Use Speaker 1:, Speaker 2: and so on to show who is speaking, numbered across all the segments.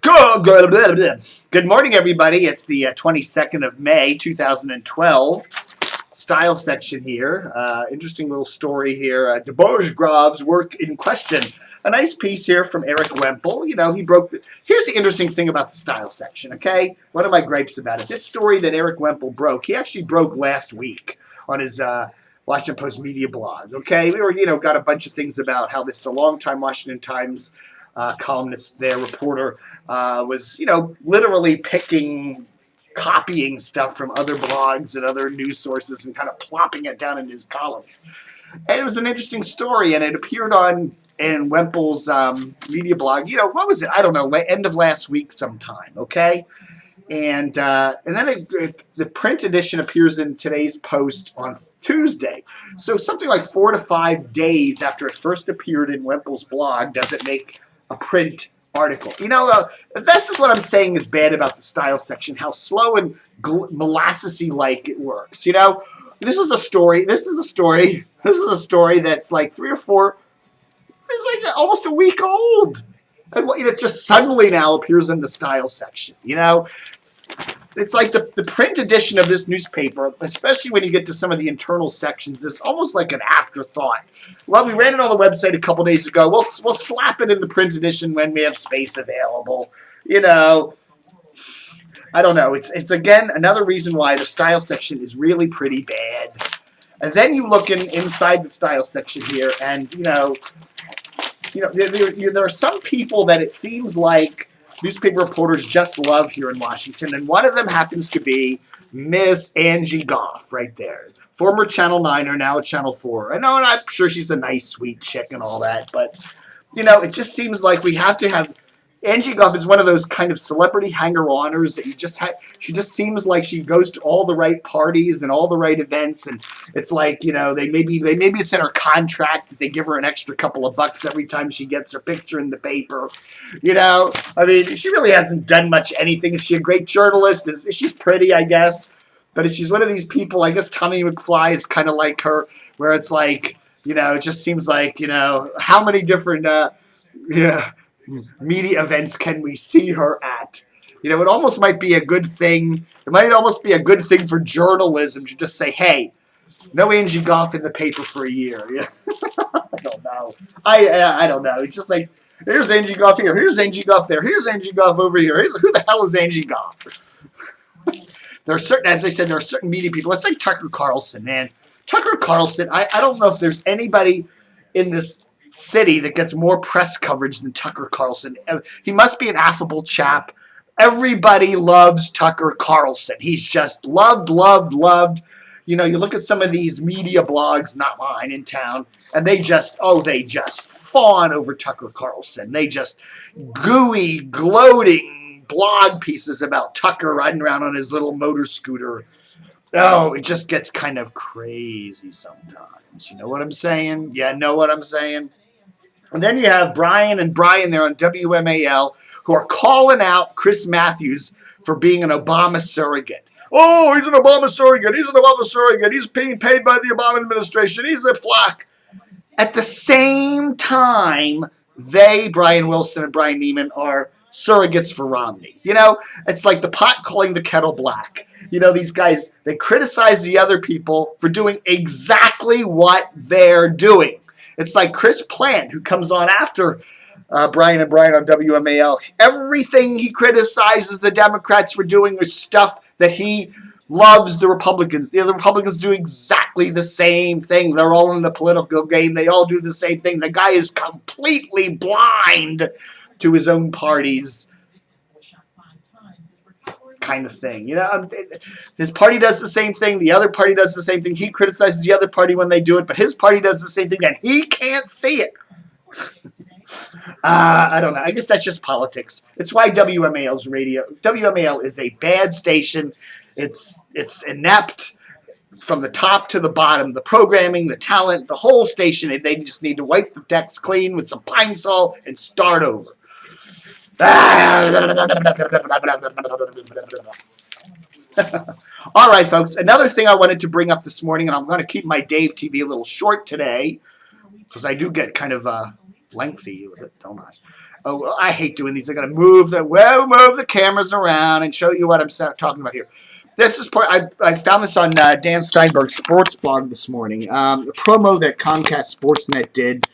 Speaker 1: Good morning, everybody. It's the 22nd of May, 2012. Style section here. Interesting little story here. DeBourgeois' work in question. A nice piece here from Erik Wemple. You know, he broke the... Here's the interesting thing about the style section, okay? One of my gripes about it. This story that Erik Wemple broke, he actually broke last week on his Washington Post media blog, okay? We were, got a bunch of things about how this is a longtime Washington Times columnist there, reporter, was, literally copying stuff from other blogs and other news sources and kind of plopping it down in his columns. And it was an interesting story, and it appeared in Wemple's media blog. What was it? I don't know, end of last week sometime, okay? And then the print edition appears in today's Post on Tuesday. So something like 4 to 5 days after it first appeared in Wemple's blog does it make a print article. This is what I'm saying is bad about the style section, how slow and molassesy like it works. This is a story that's like 3 or 4, it's like almost a week old. And it just suddenly now appears in the style section. It's like the print edition of this newspaper, especially when you get to some of the internal sections, is almost like an afterthought. Well, we ran it on the website a couple days ago. We'll slap it in the print edition when we have space available. I don't know. It's again another reason why the style section is really pretty bad. And then you look inside the style section here, and there are some people that it seems like newspaper reporters just love here in Washington, and one of them happens to be Miss Angie Goff right there. Former Channel 9er, now at Channel 4. I know, and I'm sure she's a nice, sweet chick and all that, but, it just seems like we have to have... Angie Goff is one of those kind of celebrity hanger-oners that she just seems like she goes to all the right parties and all the right events, and it's like, maybe it's in her contract that they give her an extra couple of bucks every time she gets her picture in the paper. I mean, she really hasn't done much anything. Is she a great journalist? She's pretty, I guess, but she's one of these people, I guess Tommy McFly is kind of like her, where it's like, it just seems like, how many different, media events can we see her at? It almost might be a good thing. It might almost be a good thing for journalism to just say, hey, no Angie Goff in the paper for a year. I don't know. I don't know. It's just like, here's Angie Goff here. Here's Angie Goff there. Here's Angie Goff over here. Who the hell is Angie Goff? There are certain, as I said, there are certain media people. It's like Tucker Carlson, man. Tucker Carlson, I don't know if there's anybody in this city that gets more press coverage than Tucker Carlson. He must be an affable chap. Everybody loves Tucker Carlson. He's just loved. You look at some of these media blogs, not mine, in town, and they just fawn over Tucker Carlson. They just gooey, gloating blog pieces about Tucker riding around on his little motor scooter. Oh, it just gets kind of crazy sometimes. You know what I'm saying? Yeah, know what I'm saying? And then you have Bryan and Bryan there on WMAL who are calling out Chris Matthews for being an Obama surrogate. Oh, he's an Obama surrogate. He's an Obama surrogate. He's being paid by the Obama administration. He's a flack. At the same time, Brian Wilson and Brian Nehman, are surrogates for Romney. It's like the pot calling the kettle black. These guys, they criticize the other people for doing exactly what they're doing. It's like Chris Plant, who comes on after Bryan and Bryan on WMAL. Everything he criticizes the Democrats for doing is stuff that he loves the Republicans. The other Republicans do exactly the same thing. They're all in the political game. They all do the same thing. The guy is completely blind to his own party's kind of thing. His party does the same thing. The other party does the same thing. He criticizes the other party when they do it, but his party does the same thing, and he can't see it. I don't know. I guess that's just politics. It's why WMAL's radio. WMAL is a bad station. It's inept from the top to the bottom. The programming, the talent, the whole station. They just need to wipe the decks clean with some Pine Sol and start over. All right, folks. Another thing I wanted to bring up this morning, and I'm going to keep my Dave TV a little short today, because I do get kind of lengthy with it, don't Oh, well, I hate doing these. I got to move the cameras around and show you what I'm talking about here. This is part. I found this on Dan Steinberg's sports blog this morning. The promo that Comcast SportsNet did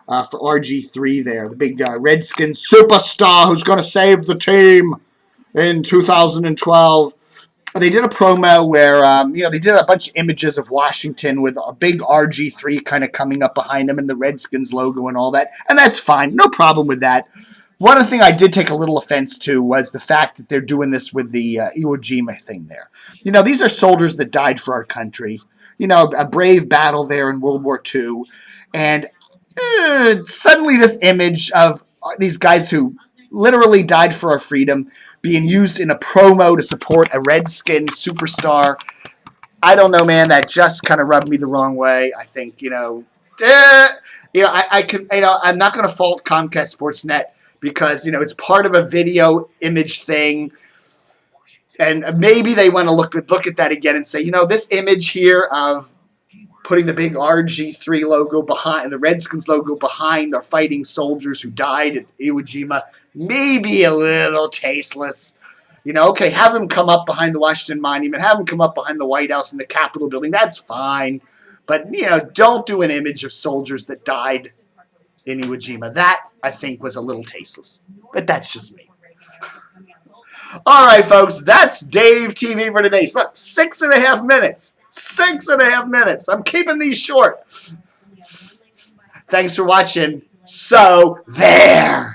Speaker 1: for RG3 there, the big Redskins superstar who's going to save the team in 2012. They did a promo where, they did a bunch of images of Washington with a big RG3 kind of coming up behind them and the Redskins logo and all that. And that's fine. No problem with that. One thing I did take a little offense to was the fact that they're doing this with the Iwo Jima thing there. These are soldiers that died for our country. A brave battle there in World War II. And suddenly this image of these guys who literally died for our freedom being used in a promo to support a Redskin superstar. I don't know, man. That just kind of rubbed me the wrong way. I think, I'm not going to fault Comcast SportsNet because, it's part of a video image thing. And maybe they want to look at that again and say, this image here of putting the big RG3 logo behind, the Redskins logo behind our fighting soldiers who died at Iwo Jima, maybe a little tasteless. Okay, have them come up behind the Washington Monument, have them come up behind the White House and the Capitol building. That's fine. But, don't do an image of soldiers that died in Iwo Jima. That, I think, was a little tasteless. But that's just me. All right, folks, that's Dave TV for today. So, 6.5 minutes. 6.5 minutes. I'm keeping these short. Thanks for watching. So, there.